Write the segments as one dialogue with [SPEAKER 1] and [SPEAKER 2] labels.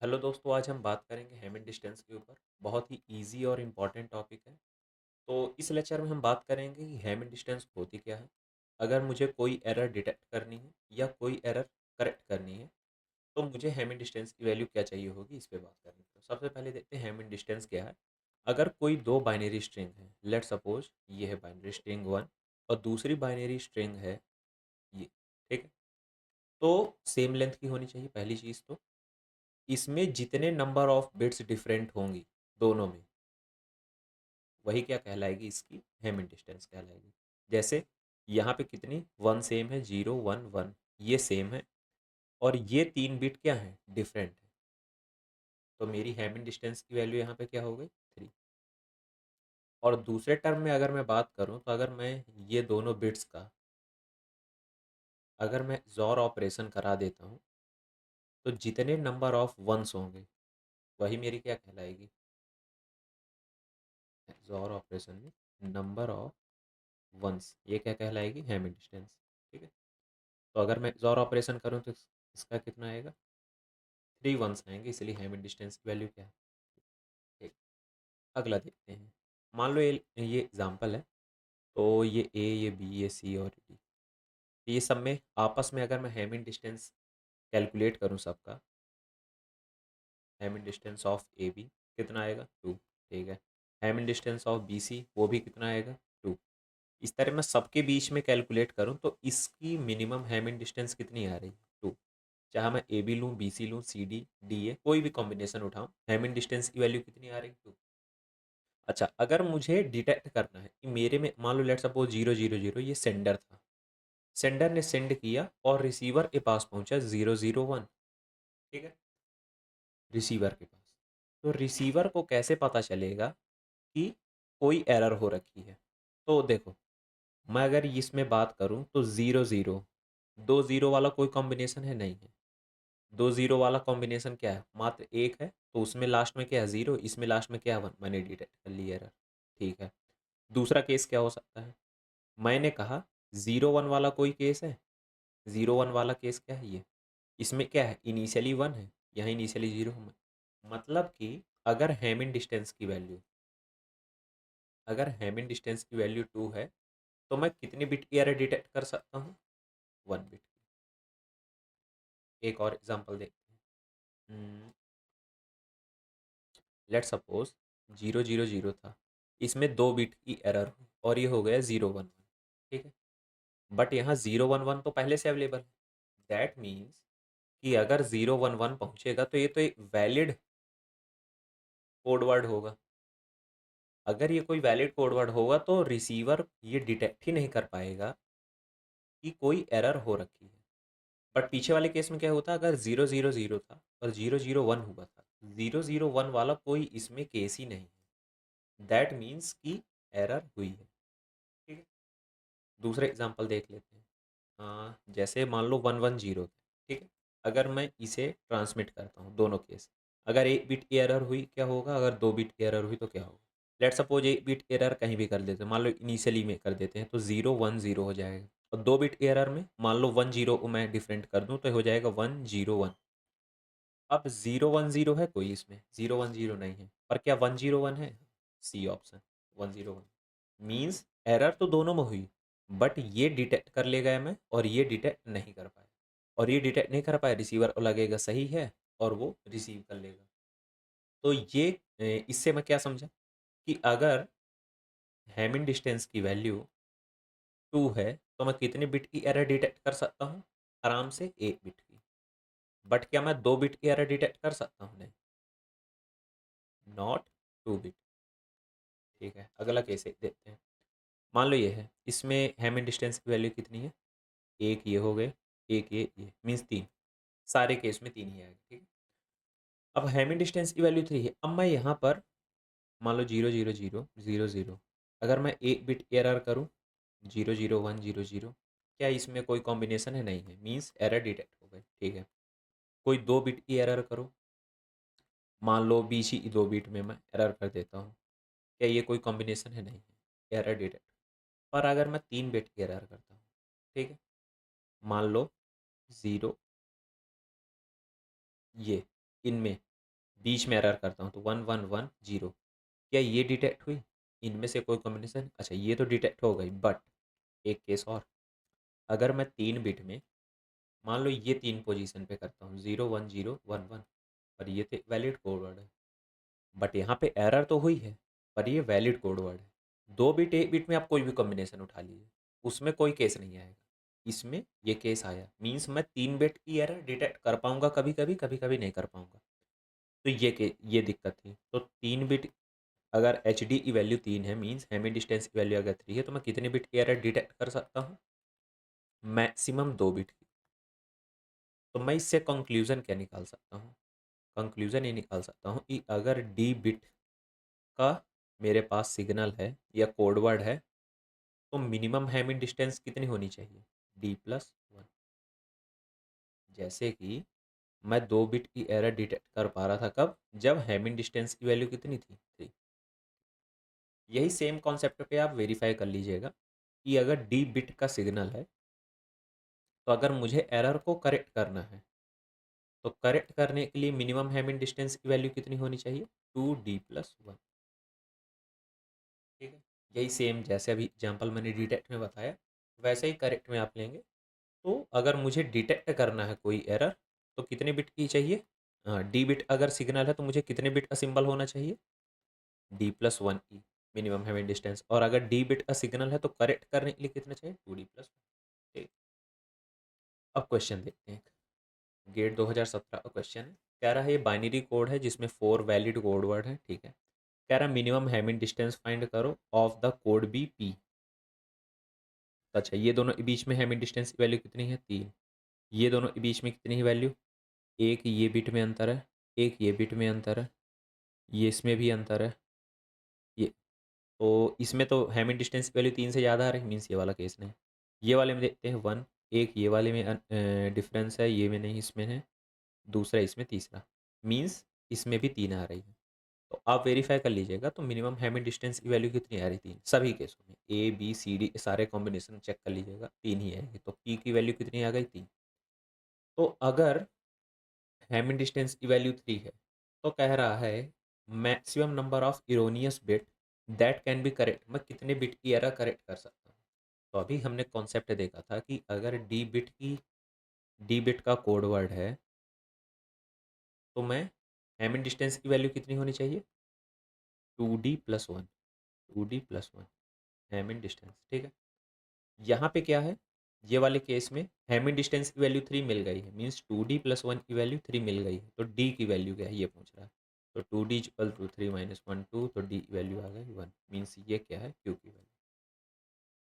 [SPEAKER 1] Hello दोस्तों, आज हम बात करेंगे हेमिंग डिस्टेंस के ऊपर। बहुत ही इजी और इम्पॉर्टेंट टॉपिक है। तो इस लेक्चर में हम बात करेंगे कि हेमिंग डिस्टेंस होती क्या है। अगर मुझे कोई एरर डिटेक्ट करनी है या कोई एरर करेक्ट करनी है तो मुझे हेमिंग डिस्टेंस की वैल्यू क्या चाहिए होगी, इस पे बात करेंगे। तो सबसे पहले देखते हैं हेमिंग डिस्टेंस क्या है। अगर कोई दो बाइनरी स्ट्रिंग है, लेट सपोज ये है बाइनरी स्ट्रिंग 1 और दूसरी बाइनरी स्ट्रिंग है ये, ठीक है। तो सेम लेंथ की होनी चाहिए पहली चीज़। तो इसमें जितने नंबर ऑफ बिट्स डिफरेंट होंगी दोनों में, वही क्या कहलाएगी, इसकी हेमिंग डिस्टेंस कहलाएगी। जैसे यहाँ पे कितनी वन सेम है, 0 1 1 ये सेम है, और ये तीन बिट क्या है, डिफरेंट है। तो मेरी हेमिंग डिस्टेंस की वैल्यू यहाँ पे क्या हो गई, 3। और दूसरे टर्म में अगर मैं बात करूँ तो अगर मैं ये दोनों बिट्स का अगर मैं जॉर ऑपरेशन करा देता हूँ तो जितने नंबर ऑफ वंस होंगे वही मेरी क्या कहलाएगी, जॉर ऑपरेशन में नंबर ऑफ वंस, ये क्या कहलाएगी, हेमिंग डिस्टेंस। ठीक है। तो अगर मैं XOR ऑपरेशन करूँ तो इसका कितना आएगा, 3 वंस आएंगे, इसलिए हेमिंग डिस्टेंस की वैल्यू क्या है। ठीक। अगला देखते हैं। मान लो ये एग्जांपल है। तो ये ए, ये बी, ये सी और डी, ये सब में आपस में अगर मैं हेमिंग डिस्टेंस कैलकुलेट करूँ सबका, Hamming distance of A B कितना आएगा, 2। ठीक है। Hamming distance of B C वो भी कितना आएगा, 2। इस तरह मैं सबके बीच में कैलकुलेट करूँ तो इसकी मिनिमम हेमिंग डिस्टेंस कितनी आ रही है, 2। चाहे मैं ए बी लूँ, बी सी लूँ, सी डी डी ए, कोई भी कॉम्बिनेशन उठाऊँ, हेमिंग डिस्टेंस की वैल्यू कितनी आ रही है, 2। अच्छा, अगर मुझे डिटेक्ट करना है कि मेरे में मान लो लेट सपोज 0 0 0 ये सेंडर था, सेंडर ने सेंड किया और रिसीवर के पास पहुंचा 0 0 1, ठीक है, रिसीवर के पास। तो रिसीवर को कैसे पता चलेगा कि कोई एरर हो रखी है। तो देखो, मैं अगर इसमें बात करूं तो 0 0, 2 0 वाला कोई कॉम्बिनेशन है, नहीं है। 2 0 वाला कॉम्बिनेशन क्या है, मात्र एक है, तो उसमें लास्ट में क्या है, 0, इसमें लास्ट में क्या है, 1। मैंने डिटेक्ट कर लिया एरर। ठीक है। दूसरा केस क्या हो सकता है, मैंने कहा 0 1 वाला कोई केस है, 0 1 वाला केस क्या है ये, इसमें क्या है, इनिशियली 1 है, यहाँ इनिशियली 0 है। मतलब कि अगर हेमिंग डिस्टेंस की वैल्यू अगर हेमिंग डिस्टेंस की वैल्यू 2 है तो मैं कितनी बिट की एरर डिटेक्ट कर सकता हूँ, 1 बिट की। एक और एग्जांपल देखते हैं। लेट सपोज 0 0 0 था, इसमें 2 बिट की एरर हुई और ये हो गया 0 1 1। ठीक है। बट यहाँ 0 1 1 तो पहले से अवेलेबल है। दैट मीन्स कि अगर 0 1 1 पहुंचेगा तो ये तो एक वैलिड कोड वर्ड होगा। अगर ये कोई वैलिड कोड वर्ड होगा तो रिसीवर ये डिटेक्ट ही नहीं कर पाएगा कि कोई एरर हो रखी है। बट पीछे वाले केस में क्या होता, अगर 0 0 0 था और 0 0 1 हुआ था, 0 0 1 वाला कोई इसमें केस ही नहीं है। दैट मीन्स कि एरर हुई है। ठीक है। दूसरे एग्जांपल देख लेते हैं। जैसे मान लो 1 1 0, ठीक है। अगर मैं इसे ट्रांसमिट करता हूँ, दोनों केस, अगर एक बिट की एरर हुई क्या होगा, अगर 2 बिट की एरर हुई तो क्या होगा। लेट सपोज एक बिट एरर कहीं भी कर देते हैं, मान लो इनिशियली में कर देते हैं तो 0 1 0 हो जाएगा। और 2 बिट एरर में मान लो 1 0 को मैं डिफरेंट कर दूं तो हो जाएगा 1 0 1। अब 0 1 0 है कोई, इसमें 0 1 0 नहीं है, पर क्या 1 0 1 है, सी ऑप्शन, 1 0 1। मीन्स एरर तो दोनों में हुई, बट ये डिटेक्ट कर ले गए मैं और ये डिटेक्ट नहीं कर पाए। और ये डिटेक्ट नहीं कर पाए, रिसीवर को लगेगा सही है और वो रिसीव कर लेगा। तो ये इससे मैं क्या समझा कि अगर हेमिंग डिस्टेंस की वैल्यू 2 है तो मैं कितने बिट की एरर डिटेक्ट कर सकता हूँ, आराम से 1 बिट की। बट क्या मैं 2 बिट की एरर डिटेक्ट कर सकता हूँ, नहीं, नॉट 2 बिट। ठीक है। अगला केस एक देखते हैं। मान लो ये है, इसमें हेमिंग डिस्टेंस की वैल्यू कितनी है, एक ये हो गए, एक ये मीन्स 3। सारे केस में 3 ही आएगा। ठीक है। अब हेमिंग डिस्टेंस की वैल्यू 3 है। अब मैं यहाँ पर मान लो 0 0 0 0 0, अगर मैं 1 बिट एरर करूँ, 0 0 1 0 0, क्या इसमें कोई कॉम्बिनेशन है, नहीं है, मीन्स एरर डिटेक्ट हो गई। ठीक है। कोई 2 बिट की एरर करो, मान लो बीच ही 2 बिट में मैं एरर कर देता हूँ, क्या ये कोई कॉम्बिनेशन है, नहीं है, एरर डिटेक्ट। पर अगर मैं 3 बिट की एरर करता हूँ, ठीक है, मान लो 0, ये इनमें बीच में एरर करता हूँ तो 1 1 1 0, क्या ये डिटेक्ट हुई? इनमें से कोई कॉम्बिनेशन? अच्छा ये तो डिटेक्ट हो गई, बट एक केस और, अगर मैं 3 बिट में मान लो ये 3 पोजीशन पे करता हूँ 0 1 0 1 1, और ये तो वैलिड कोड वर्ड है, बट यहाँ पे एरर तो हुई है, पर ये वैलिड कोड वर्ड है। 2 बिट 1 बिट में आप कोई भी कॉम्बिनेशन उठा लीजिए, उसमें कोई केस नहीं आएगा। इसमें ये केस आया, मीन्स मैं 3 बिट की एरर डिटेक्ट कर पाऊंगा कभी कभी, कभी कभी नहीं कर पाऊंगा। तो ये दिक्कत थी। तो 3 बिट, अगर एच डी की वैल्यू 3 है, मीन्स हैमिंग डिस्टेंस की वैल्यू अगर 3 है, तो मैं कितने बिट की एरर डिटेक्ट कर सकता हूँ? मैक्सिमम 2 बिट की। तो मैं इससे कंक्लूजन क्या निकाल सकता हूँ? कंक्लूजन ये निकाल सकता हूँ कि अगर डी बिट का मेरे पास सिग्नल है या कोड वर्ड है, तो मिनिमम हैमिंग डिस्टेंस कितनी होनी चाहिए? D+1। जैसे कि मैं 2 बिट की एरर डिटेक्ट कर पा रहा था कब? जब हैमिंग डिस्टेंस की वैल्यू कितनी थी? 3। यही सेम कॉन्सेप्ट पे आप वेरीफाई कर लीजिएगा कि अगर डी बिट का सिग्नल है, तो अगर मुझे एरर को करेक्ट करना है, तो करेक्ट करने के लिए मिनिमम हैमिंग डिस्टेंस की वैल्यू कितनी होनी चाहिए? 2D+1। ठीक है, यही सेम जैसे अभी एग्जाम्पल मैंने डिटेक्ट में बताया, वैसे ही करेक्ट में आप लेंगे। तो अगर मुझे डिटेक्ट करना है कोई एरर, तो कितने बिट की चाहिए? डी बिट अगर सिग्नल है तो मुझे कितने बिट का सिंबल होना चाहिए? D+1 ई, मिनिमम हैमिंग डिस्टेंस। और अगर डी बिट का सिग्नल है तो करेक्ट करने के लिए कितना चाहिए? 2D+1। ठीक, अब क्वेश्चन देखते हैं। गेट 2017 का क्वेश्चन है। कह रहा है ये बाइनरी कोड है जिसमें 4 वैलिड कोड वर्ड है। ठीक है, कह रहा है मिनिमम हैमिंग डिस्टेंस फाइंड करो of the code B P. अच्छा, ये दोनों के बीच में हैमिंग डिस्टेंस की वैल्यू कितनी है? 3। ये दोनों के बीच में कितनी है वैल्यू? एक ये बिट में अंतर है, एक ये बिट में अंतर है, ये इसमें भी अंतर है, ये, तो इसमें तो हैमिंग डिस्टेंस की वैल्यू 3 से ज़्यादा आ रही है, मीन्स ये वाला केस नहीं। ये वाले में देखते हैं 1, एक ये वाले में डिफरेंस है, ये में नहीं, इसमें है, दूसरा इसमें, तीसरा, मीन्स इसमें भी 3 आ रही है। तो आप वेरीफाई कर लीजिएगा, तो मिनिमम हैमिंग डिस्टेंस की वैल्यू कितनी आ रही? 3 सभी केसों में, ए बी सी डी सारे कॉम्बिनेशन चेक कर लीजिएगा, 3 ही आएगी। तो पी की वैल्यू कितनी आ गई? 3। तो अगर हैमिंग डिस्टेंस की वैल्यू 3 है, तो कह रहा है maximum number of erroneous bit that can be correct, मैं कितने बिट की एरर करेक्ट कर सकता हूँ? तो अभी हमने कॉन्सेप्ट देखा था कि अगर डी बिट का कोड वर्ड है, तो मैं हैमिंग डिस्टेंस की वैल्यू कितनी होनी चाहिए? 2D+1, 2D+1 Hamming distance. ठीक है, यहाँ पे क्या है? ये वाले केस में हैमिंग डिस्टेंस की वैल्यू 3 मिल गई है, मीन्स 2D+1 की वैल्यू 3 मिल गई है, तो डी की वैल्यू क्या है ये पूछ रहा है। तो 2D = 3 - 1 2, तो डी की वैल्यू आ गई 1, मीन्स ये क्या है? क्यू की value.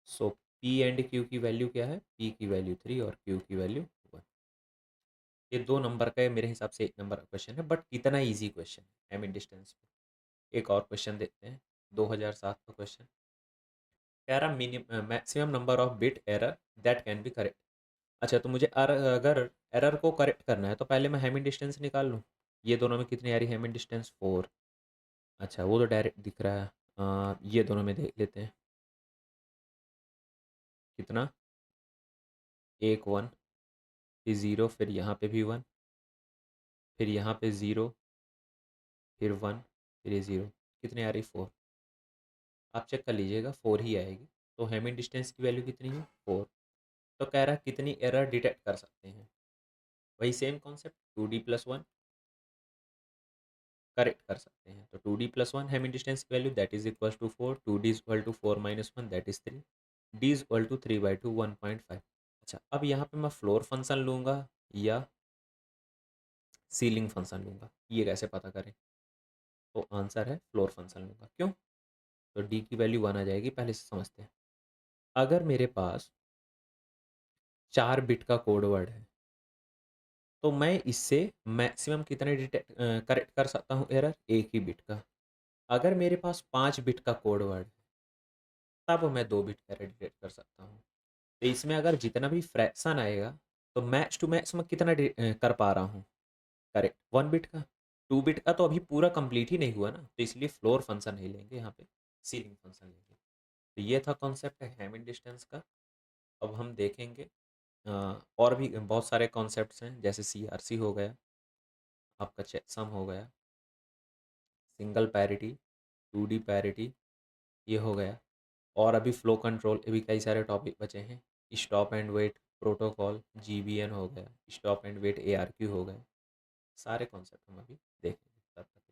[SPEAKER 1] So P and Q की वैल्यू क्या है? पी की वैल्यू 3 और क्यू की वैल्यू 1। ये 2 नंबर का मेरे हिसाब से 1 नंबर का क्वेश्चन है, बट कितना ईजी क्वेश्चन है हैमिंग डिस्टेंस पे। एक और क्वेश्चन देखते हैं, 2007 का क्वेश्चन। कह रहा maximum number of bit error that can be correct. अच्छा, तो मुझे अगर एरर को करेक्ट करना है, तो पहले मैं हैमिंग डिस्टेंस निकाल लूँ। ये दोनों में कितनी आ रही है हैमिंग डिस्टेंस? 4। अच्छा, वो तो डायरेक्ट दिख रहा है। ये दोनों में देख लेते हैं कितना। एक 1, फिर 0, फिर यहाँ पे भी 1, फिर यहाँ पे 0, फिर 1, फिर ये 0, कितनी आ रही? 4। आप चेक कर लीजिएगा, 4 ही आएगी। तो हैमिंग डिस्टेंस की वैल्यू कितनी है? 4। तो कह रहा है कितनी एरर डिटेक्ट कर सकते हैं? वही सेम कॉन्सेप्ट, 2D+1 करेक्ट कर सकते हैं। तो 2D+1 Hamming distance value that is equal to 4, 2D = 4 - 1 that is 3, D = 3/2 1.5। अच्छा, अब यहाँ पे मैं फ्लोर फंक्शन लूँगा या सीलिंग फंक्शन लूँगा, ये कैसे पता करें? तो आंसर है फ्लोर फंक्शन लूँगा। क्यों? तो डी की वैल्यू 1 आ जाएगी, पहले से समझते हैं। अगर मेरे पास 4 बिट का कोड वर्ड है, तो मैं इससे मैक्सिमम कितने करेक्ट कर सकता हूँ एरर? एक ही बिट का। अगर मेरे पास 5 बिट का कोड वर्ड है, तब मैं 2 बिट का डिटेक्ट कर सकता हूँ। तो इसमें अगर जितना भी फ्रैक्शन आएगा, तो मैक्स टू मैक्स मैं कितना कर पा रहा हूँ करेक्ट? 1 बिट का। 2 बिट का तो अभी पूरा कंप्लीट ही नहीं हुआ ना, तो इसलिए फ्लोर फंक्शन नहीं लेंगे, यहाँ पे सीलिंग फंक्शन लेंगे। तो ये था कॉन्सेप्ट है हैमिंग डिस्टेंस का। अब हम देखेंगे और भी बहुत सारे कॉन्सेप्ट्स हैं, जैसे CRC हो गया, आपका चेकसम हो गया, सिंगल पैरिटी, 2D पैरिटी, ये हो गया। और अभी फ्लो कंट्रोल, अभी कई सारे टॉपिक बचे हैं। Stop and wait protocol, GBN हो गया, स्टॉप एंड वेट ARQ हो गए। सारे कॉन्सेप्ट हम अभी देखेंगे तब तक।